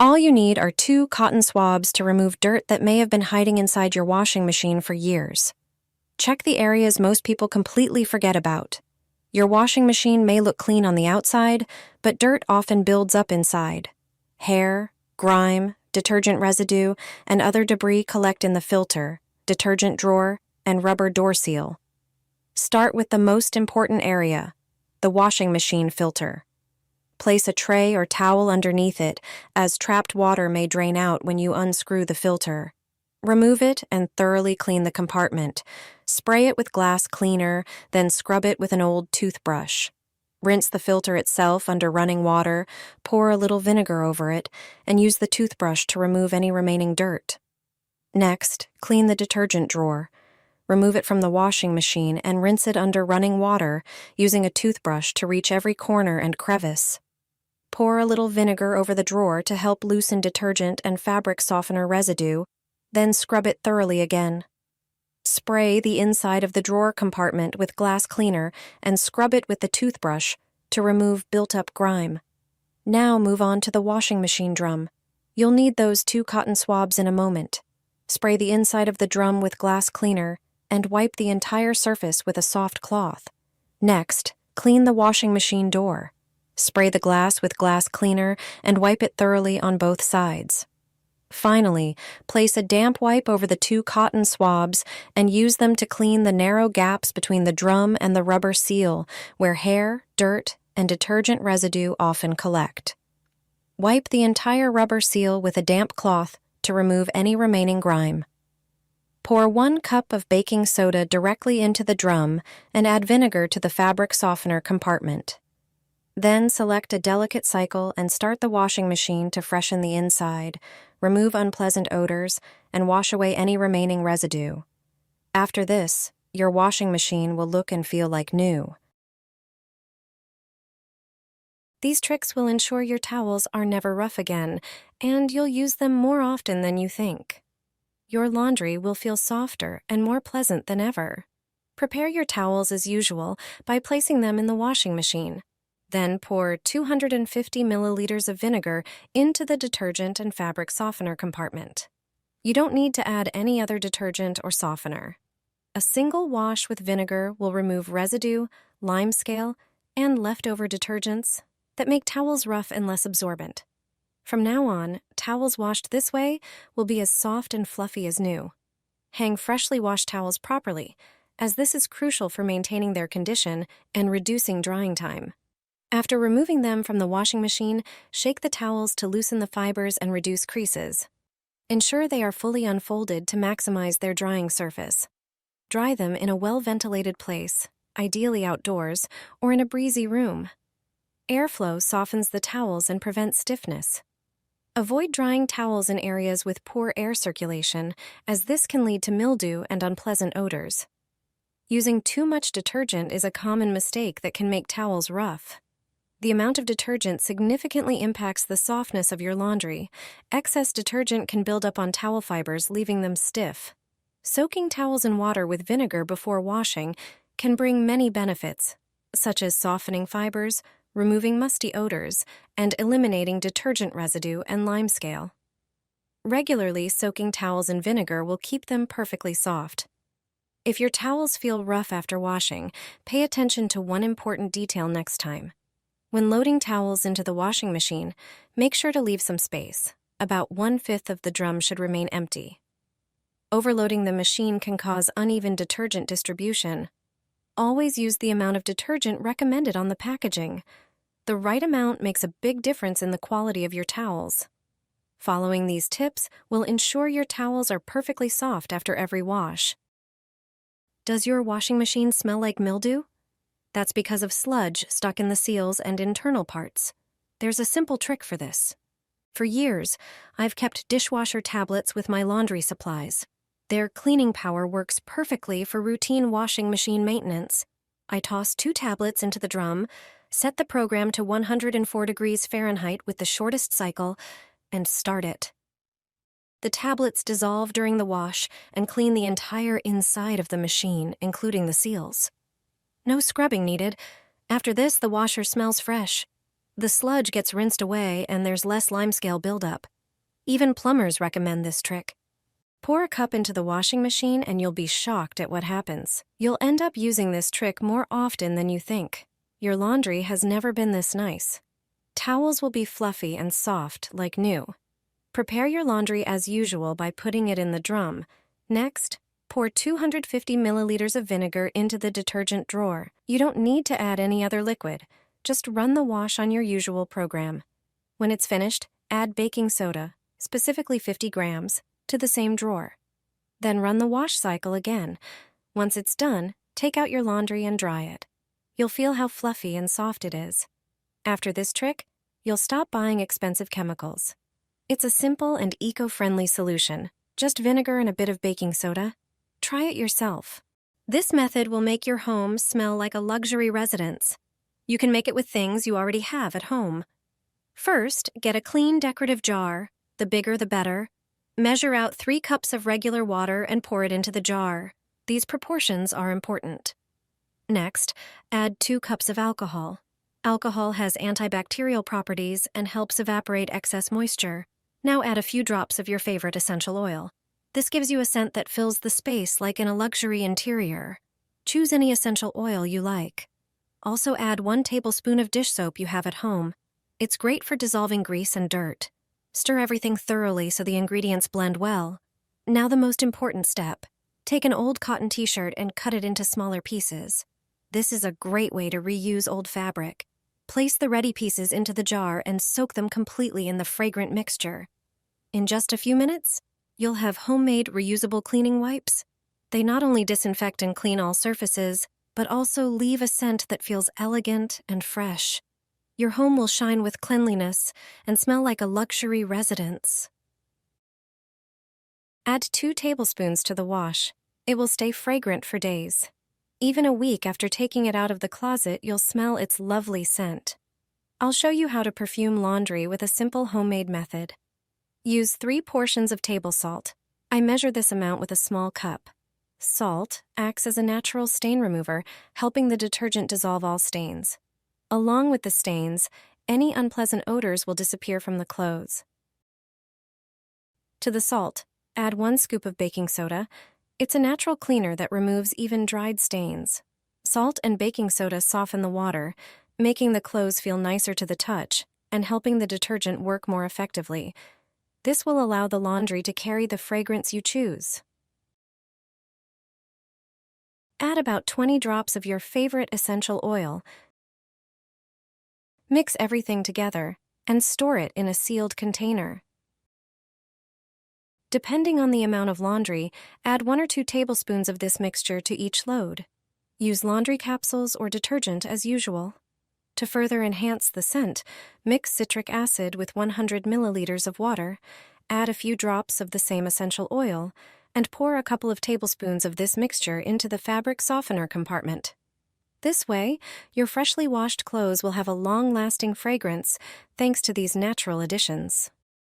All you need are 2 cotton swabs to remove dirt that may have been hiding inside your washing machine for years. Check the areas most people completely forget about. Your washing machine may look clean on the outside, but dirt often builds up inside. Hair, grime, detergent residue, and other debris collect in the filter, detergent drawer, and rubber door seal. Start with the most important area, the washing machine filter. Place a tray or towel underneath it, as trapped water may drain out when you unscrew the filter. Remove it and thoroughly clean the compartment. Spray it with glass cleaner, then scrub it with an old toothbrush. Rinse the filter itself under running water, pour a little vinegar over it, and use the toothbrush to remove any remaining dirt. Next, clean the detergent drawer. Remove it from the washing machine and rinse it under running water, using a toothbrush to reach every corner and crevice. Pour a little vinegar over the drawer to help loosen detergent and fabric softener residue, then scrub it thoroughly again. Spray the inside of the drawer compartment with glass cleaner and scrub it with the toothbrush to remove built-up grime. Now move on to the washing machine drum. You'll need those 2 cotton swabs in a moment. Spray the inside of the drum with glass cleaner and wipe the entire surface with a soft cloth. Next, clean the washing machine door. Spray the glass with glass cleaner and wipe it thoroughly on both sides. Finally, place a damp wipe over the 2 cotton swabs and use them to clean the narrow gaps between the drum and the rubber seal, where hair, dirt, and detergent residue often collect. Wipe the entire rubber seal with a damp cloth to remove any remaining grime. Pour 1 cup of baking soda directly into the drum and add vinegar to the fabric softener compartment. Then select a delicate cycle and start the washing machine to freshen the inside, remove unpleasant odors, and wash away any remaining residue. After this, your washing machine will look and feel like new. These tricks will ensure your towels are never rough again, and you'll use them more often than you think. Your laundry will feel softer and more pleasant than ever. Prepare your towels as usual by placing them in the washing machine. Then pour 250 milliliters of vinegar into the detergent and fabric softener compartment. You don't need to add any other detergent or softener. A single wash with vinegar will remove residue, limescale, and leftover detergents that make towels rough and less absorbent. From now on, towels washed this way will be as soft and fluffy as new. Hang freshly washed towels properly, as this is crucial for maintaining their condition and reducing drying time. After removing them from the washing machine, shake the towels to loosen the fibers and reduce creases. Ensure they are fully unfolded to maximize their drying surface. Dry them in a well-ventilated place, ideally outdoors, or in a breezy room. Airflow softens the towels and prevents stiffness. Avoid drying towels in areas with poor air circulation, as this can lead to mildew and unpleasant odors. Using too much detergent is a common mistake that can make towels rough. The amount of detergent significantly impacts the softness of your laundry. Excess detergent can build up on towel fibers, leaving them stiff. Soaking towels in water with vinegar before washing can bring many benefits, such as softening fibers, removing musty odors, and eliminating detergent residue and limescale. Regularly soaking towels in vinegar will keep them perfectly soft. If your towels feel rough after washing, pay attention to one important detail next time. When loading towels into the washing machine, make sure to leave some space. About 1/5 of the drum should remain empty. Overloading the machine can cause uneven detergent distribution. Always use the amount of detergent recommended on the packaging. The right amount makes a big difference in the quality of your towels. Following these tips will ensure your towels are perfectly soft after every wash. Does your washing machine smell like mildew? That's because of sludge stuck in the seals and internal parts. There's a simple trick for this. For years, I've kept dishwasher tablets with my laundry supplies. Their cleaning power works perfectly for routine washing machine maintenance. I toss 2 tablets into the drum, set the program to 104 degrees Fahrenheit with the shortest cycle, and start it. The tablets dissolve during the wash and clean the entire inside of the machine, including the seals. No scrubbing needed. After this, the washer smells fresh. The sludge gets rinsed away and there's less limescale buildup. Even plumbers recommend this trick. Pour a cup into the washing machine and you'll be shocked at what happens. You'll end up using this trick more often than you think. Your laundry has never been this nice. Towels will be fluffy and soft like new. Prepare your laundry as usual by putting it in the drum. Next, pour 250 milliliters of vinegar into the detergent drawer. You don't need to add any other liquid. Just run the wash on your usual program. When it's finished, add baking soda, specifically 50 grams, to the same drawer. Then run the wash cycle again. Once it's done, take out your laundry and dry it. You'll feel how fluffy and soft it is. After this trick, you'll stop buying expensive chemicals. It's a simple and eco-friendly solution. Just vinegar and a bit of baking soda. Try it yourself. This method will make your home smell like a luxury residence. You can make it with things you already have at home. First, get a clean decorative jar. The bigger the better. Measure out 3 cups of regular water and pour it into the jar. These proportions are important. Next, add 2 cups of alcohol. Alcohol has antibacterial properties and helps evaporate excess moisture. Now add a few drops of your favorite essential oil. This gives you a scent that fills the space like in a luxury interior. Choose any essential oil you like. Also add 1 tablespoon of dish soap you have at home. It's great for dissolving grease and dirt. Stir everything thoroughly so the ingredients blend well. Now the most important step. Take an old cotton t-shirt and cut it into smaller pieces. This is a great way to reuse old fabric. Place the ready pieces into the jar and soak them completely in the fragrant mixture. In just a few minutes, you'll have homemade reusable cleaning wipes. They not only disinfect and clean all surfaces, but also leave a scent that feels elegant and fresh. Your home will shine with cleanliness and smell like a luxury residence. Add 2 tablespoons to the wash. It will stay fragrant for days. Even a week after taking it out of the closet, you'll smell its lovely scent. I'll show you how to perfume laundry with a simple homemade method. Use 3 portions of table salt. I measure this amount with a small cup. Salt acts as a natural stain remover, helping the detergent dissolve all stains. Along with the stains, any unpleasant odors will disappear from the clothes. To the salt, add 1 scoop of baking soda. It's a natural cleaner that removes even dried stains. Salt and baking soda soften the water, making the clothes feel nicer to the touch and helping the detergent work more effectively. This will allow the laundry to carry the fragrance you choose. Add about 20 drops of your favorite essential oil. Mix everything together and store it in a sealed container. Depending on the amount of laundry, add 1 or 2 tablespoons of this mixture to each load. Use laundry capsules or detergent as usual. To further enhance the scent, mix citric acid with 100 milliliters of water, add a few drops of the same essential oil, and pour a couple of tablespoons of this mixture into the fabric softener compartment. This way, your freshly washed clothes will have a long-lasting fragrance thanks to these natural additions.